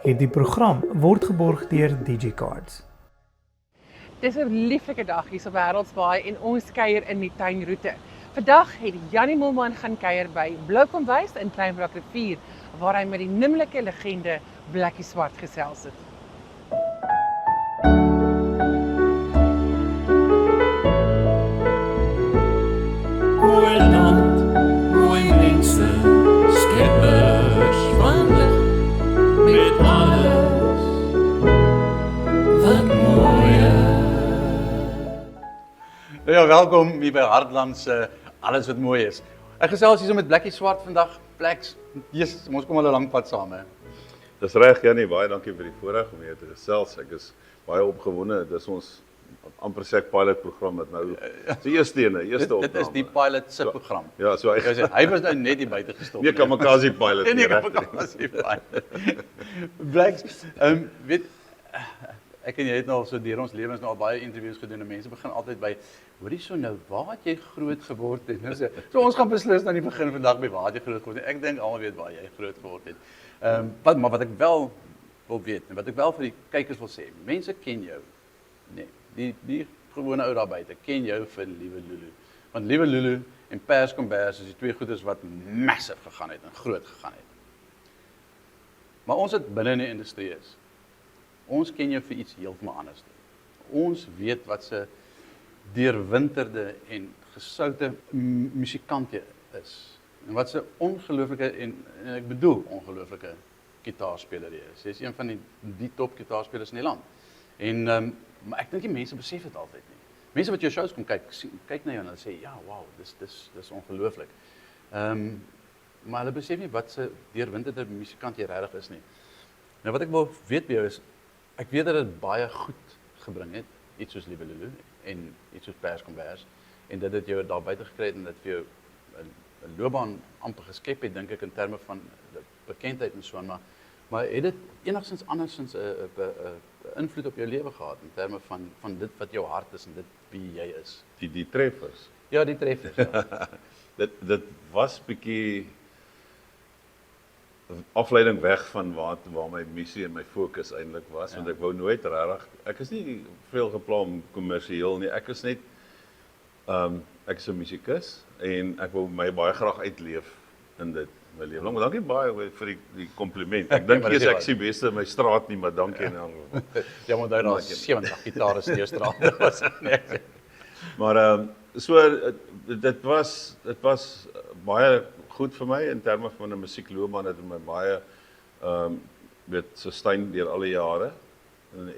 Hierdie program word geborg deur DigiCards. Dis 'n lieflike dag hier op Wêreldsbaai en ons kuier in die tuinroete. Vandag het Janie Moelman gaan kuier by Blou Kombuis in Kleinbrak Rivier, waar hy met die nimmerlike legende Blakkie Swart gesels het. Mooi land, mooi mense, skeppers van lig, met alles wat mooi is. Ja, welkom hier by Hartland se Alles wat mooi is. Ek gesels hier so met Blakkie Swart vandag. Blacks, Jesus, ons kom al 'n lang pad saam hè. Dis reg, Janie, baie dankie vir die voorreg om hier te gesels. Ek is baie opgewonde. Dis ons amper sê ek pilotprogram wat nou die eerste opname. Dit is die pilot se program. Ja, so Hy was nou net hier buite gestop. Nee, kamikaze pilot. Nee, nie, reg? kamikaze pilot. Blacks, weet ek en jy het nou al so deur ons lewens nou al baie interviews gedoen en mense begin altyd by hoorie so nou, waar het jy groot geword het? Nou so ons gaan beslis aan die begin vandag by waar het jy groot geword het. Ek dink almal weet waar jy groot geword het. Maar wat ek wel wil weet en wat ek wel vir die kykers wil sê, mense ken jou. Nee, die gewone ou daar buite ken jou vir Liewe Lulu. Want Liewe Lulu en Pers Kombers is die twee goeders wat massive gegaan het en groot gegaan het. Maar ons het binne in die industrie is. Ons ken jou vir iets heeltemal anders. Ons weet wat se deurwinterde en gesoute musikant jy is. En wat se ongelooflike en ek bedoel ongelooflike gitaarspeler jy is. Jy is een van die top gitaarspelers in die land. En maar ek dink die mense besef dit altyd nie. Mense wat jou shows kom kyk na jou en hulle sê ja, wow, dis ongelooflik. Maar hulle besef nie wat se deurwinterde musikant jy regtig is nie. Nou wat ek wil weet by jou is, ek weet dat dit baie goed gebring het, iets soos Liewe Lulu en iets soos Pers Kombers, en dit het jou daar buite gekry het en dit vir jou 'n loopbaan amper geskep het, dink ek in terme van bekendheid en so aan, maar het dit enigstens andersins 'n invloed op jou lewe gehad in terme van dit wat jou hart is en dit wie jy is? Die treffers. Ja, die treffers. Ja. dit was bietjie afleiding weg van waar my missie en my fokus eintlik was, want ek wou nooit regtig, ek is nie veel gepla om kommersieel nie, ek is net ek is 'n musikus en ek wil my baie graag uitleef in dit my lewe lang. Dankie baie vir die kompliment. Ek dink jy ek is die beste in my straat nie, maar dankie in elk geval. Ja, maar daar 70 gitare in die straat was. Nee. Maar so dit was baie goed vir my in terme van 'n musiekloopbaan. Dit het my baie sustain deur al die jare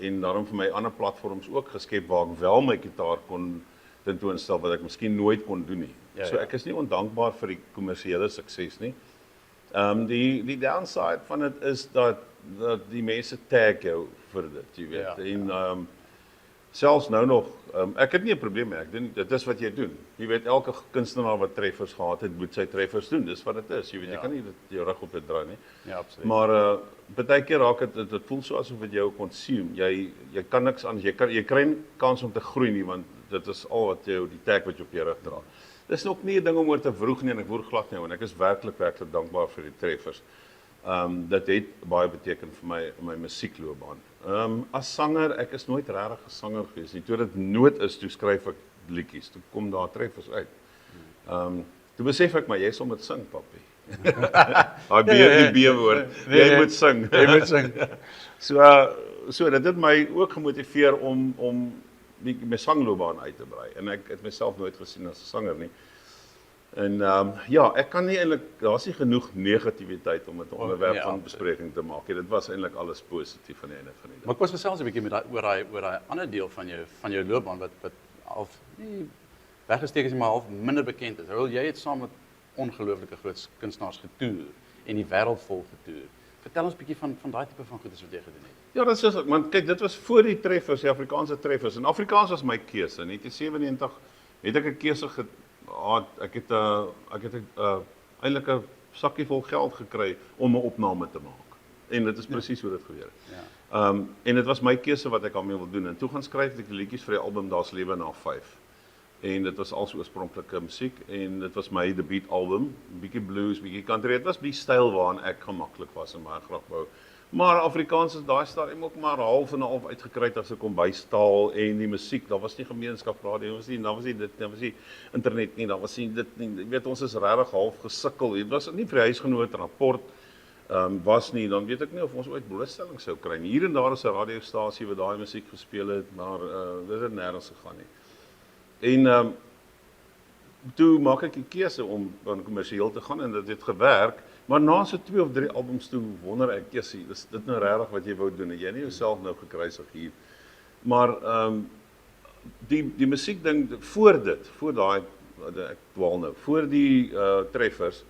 en daarom vir my ander platforms ook geskep waar ek wel my gitaar kon tentoonstel wat ek miskien nooit kon doen nie. Ja, so ek is nie ondankbaar vir die kommersiële sukses nie. Die downside van dit is dat die mense tag jou vir dit, jy weet. Ja, en selfs nou nog, ek het nie 'n probleem mee, ek dink dit is wat jy doen. Jy weet, elke kunstenaar wat treffers gehad het, moet sy treffers doen, dis wat dit is. Jy weet, jy kan nie jou rug op dit draai nie. Ja, absoluut. Maar baie keer raak dit voel so asof dit jou consume. Jy kan niks anders, jy kry nie kans om te groei nie, want dit is al wat jou, die tag wat jy op jou rug dra. Dis nog nie 'n ding om oor te vroeg nie en ek woer glad nie, want ek is werklik dankbaar vir die treffers. Dit het baie beteken vir my musiekloopbaan. As sanger, ek is nooit regtig 'n sanger gewees nie. Toe dit nood is, toe skryf ek liedjies. Toe kom daar treffers uit. Toe besef ek maar jy sal moet sing, papi. Die B-woord. Jy moet sing. Jy moet sing. So dit het my ook gemotiveer om my sangloopbaan uit te brei. En ek het myself nooit gesien as 'n sanger nie. En ek kan nie eintlik, daar's nie genoeg negativiteit om dit 'n onderwerp van bespreking te maak. Dit was eintlik alles positief aan die einde van die dag. Maar ek was gesels 'n bietjie met oor daai ander deel van jou loopbaan wat half nie weggesteek is, maar half minder bekend is. Jy het saam met ongelooflike groot kunstenaars getoer en die wêreld vol getoer. Vertel ons 'n bietjie van daai tipe van goedes wat jy gedoen het. Ja, dit is want kyk, dit was voor die treffers, die Afrikaanse treffers. En Afrikaans was my keuse. In 1997 het ek 'n keuse gehad. Ek het eintlik 'n sakkie vol geld gekry om 'n opname te maak. En dit is presies hoe dit gebeur het. Ja. En dit was my keuse wat ek daarmee wil doen. En toe gaan skryf ek die liedjies vir die album Daar's Lewe na 5. En dit was als oorspronklike musiek en dit was my debuutalbum, bietjie blues, bietjie country. Dit was die styl waarin ek gemaklik was en baie graag wou. Maar Afrikaans is daai stadium ook maar half en half uitgekry as 'n kombuistaal en die musiek, daar was nie gemeenskapsradio, daar was nie dit, daar was nie internet nie, daar was nie dit nie. Jy weet ons is regtig half gesukkel. Dit was nie vir die huisgenoot rapport was nie, dan weet ek nie of ons ooit blootstelling sou kry nie. Hier en daar is 'n radiostasie wat daai musiek gespeel het, maar dit het nêrens gegaan nie. En toe maak ek die keuse om aan kommersieel te gaan en dit het gewerk. Maar na so 2 of 3 albums toe wonder ek, is dit nou regtig wat jy wou doen? Het jy nie jouself nou gekruisig hier? Maar die musiekding voor daai ek dwaal nou, voor die treffers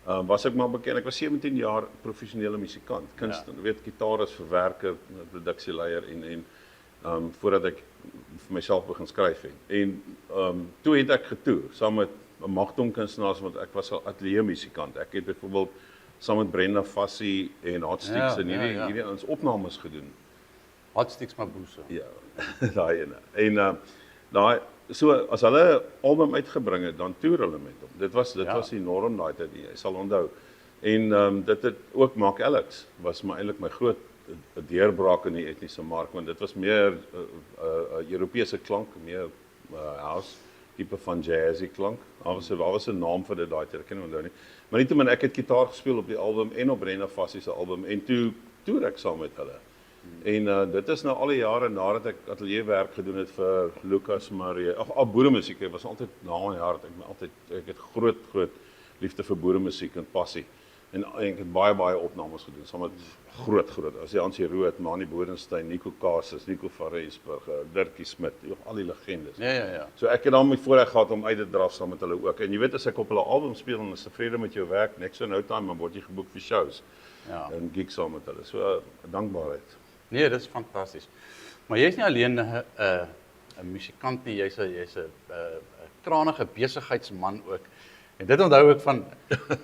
was ek maar bekend. Ek was 17 jaar professionele musikant, kunstenaar, weet gitaris, verwerker, produksieleier en voordat ek vir myself begin skryf het. En toe het ek getoer saam met 'n magdom kunstenaars, want ek was 'n ateljee musikant. Ek het byvoorbeeld saam met Brenda Fassie en Hot Sticks en hierdie ons opnames gedoen. Hot Sticks Mabuso. Ja, daai ene. En daai so as hulle album uitgebring het, dan toer hulle met hom. Dit was enorm daai tyd, jy sal onthou. En dit het ook Mark Alex was maar eintlik my groot deurbraak in die etniese mark, want dit was meer Europese klank, meer house tipe van jazzy klank. Daar was 'n naam vir dit daai tyd, ek kan nie onthou nie. Maar nietemin ek het gitaar gespeel op die album en op Brenda Fassie se album en toe toer ek saam met hulle. En dit is nou al die jare nadat ek ateljeewerk gedoen het vir Lucas Marie. Boeremusiek, ek was altyd na my hart. Ek het groot liefde vir boeremusiek en passie. En ek het baie opnames gedoen saam met groot. As jy Hansie Rood, Mani Bodenstein, Nico Kaas, Nico van Rensburg, Dirkie Smit, al die legendes. Ja. So ek het dan my voorreg gehad om uit te draf saam met hulle ook. En jy weet as ek op hulle album speel en is tevrede met jou werk, next no time, dan word jy geboek vir shows. Ja. En gigs saam met hulle. So dankbaarheid. Nee, dit is fantasties. Maar jy's nie alleen 'n musikant nie, jy's 'n kranige besigheidsman ook. En dit onthou ek van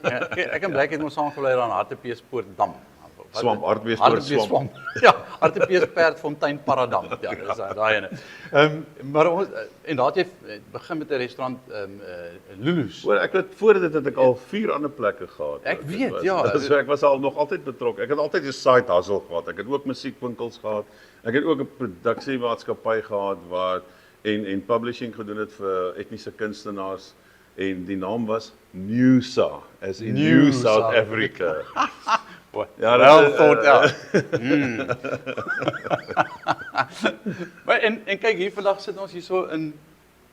ek en Blyk het ons saamgebly aan Hartbeespoortdam. Swamp, Hartbeespoort. Ja, Hartbeespoortfontein Paradam. Ja, dis daai ene. Maar ons en daar het jy begin met 'n restaurant Lulu's. Hoor, voor dit het ek al 4 ander plekke gehad. Ek weet, ja. So ek was al nog altyd betrokke. Ek het altyd 'n side hustle gehad. Ek het ook musiekwinkels gehad. Ek het ook 'n produksiemaatskappy gehad en publishing gedoen het vir etniese kunstenaars. En die naam was Newsa, as in New South Africa. Ja, well thought out. Maar en kyk, hier vandag sit ons hierso in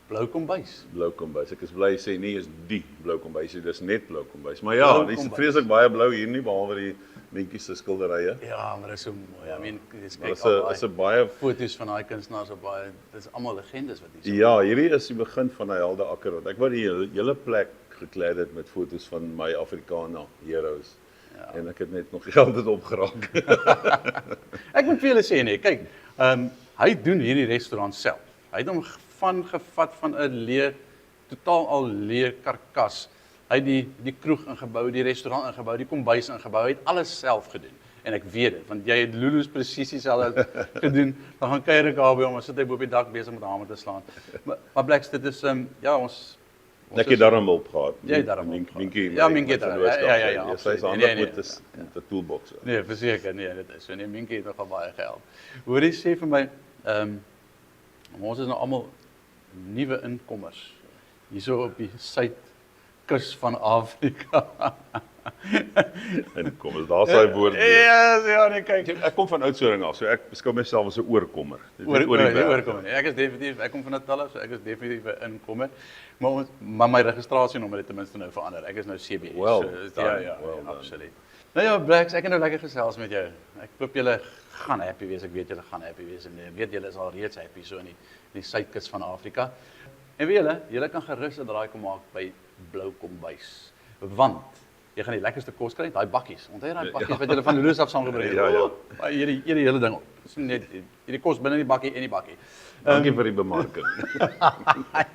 Blou Kombuis. Blou Kombuis. Ek is bly jy sê nie is die Blou Kombuis, dis net Blou Kombuis. Maar ja, dis vreeslik baie blou hier nie behalwe die mentjies se skilderye. Ja, maar dit is so mooi. I mean, dis kyk is 'n baie foto's van daai kunstenaars op baie. Dis almal legendes wat hier so. Ja, hierdie is die begin van 'n helde akker wat ek wou die hele plek gekleed het met foto's van my Afrikaner heroes. Ja. En ek het net nog geld dit opgeraak. Ek moet vir julle sê nee, kyk, hy doen hierdie restaurant self. Hy het hom gevat van 'n totaal al leer karkas. Hy het die kroeg ingebou, die restaurant ingebou, die kombuis ingebou, hy het alles self gedoen. En ek weet dit, want jy het Lulu's presies dieselfde gedoen. Dan gaan kuier ek daar by hom, sit hy bo op die dak besig met hamer te slaan. Maar Blacks, dit is ja, ons ek het daarom hulp gehad. Jy het daarom hulp gehad. Minkie. Ja, Minkie het ja. Sy is handig met 'n toolbox. Nee, verseker, nee, dit is so nie. Minkie het nogal baie gehelp. Hoorie sê vir my, ons is nou almal nuwe inkommers hierso op die suidkus van Afrika. En kom, daar sy woord weer. Ja, nee, kyk. Ek kom van Oudtshoorn af, so ek beskou myself as 'n oorkommer. Oorkommer. Ek kom van Natal, so ek is definitief 'n inkommer. Maar my registrasienommer het ten minste nou verander. Ek is nou CBS. Well, so, ja, absoluut. Nou ja, Blacks, ek het nou lekker gesels met jou. Ek hoop julle gaan happy wees. Ek weet julle gaan happy wees en ek weet julle is al reeds happy so in die suidkus van Afrika. En weet julle kan gerus 'n draai kom maak by Blou Kombuis. Want jy gaan die lekkerste kos kry, daai bakkies. Onthou daai bakkies wat julle van Lulu's af saamgebring het. Ja. Hierdie hele ding. Dis net hierdie kos binne die bakkie en die bakkie. Dankie vir die bemarking.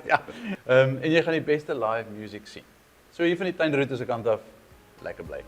Ja. En jy gaan die beste live music sien. So hier van die tuinroete se kant af, lekker bly.